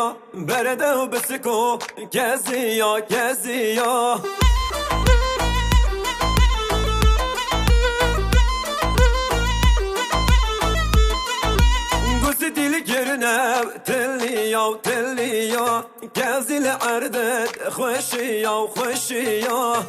گزیا برده و بسکو گزیا گزیا گوزی دیل گرنه تلیا و تلیا گزیل عردت خوشیا و خوشیا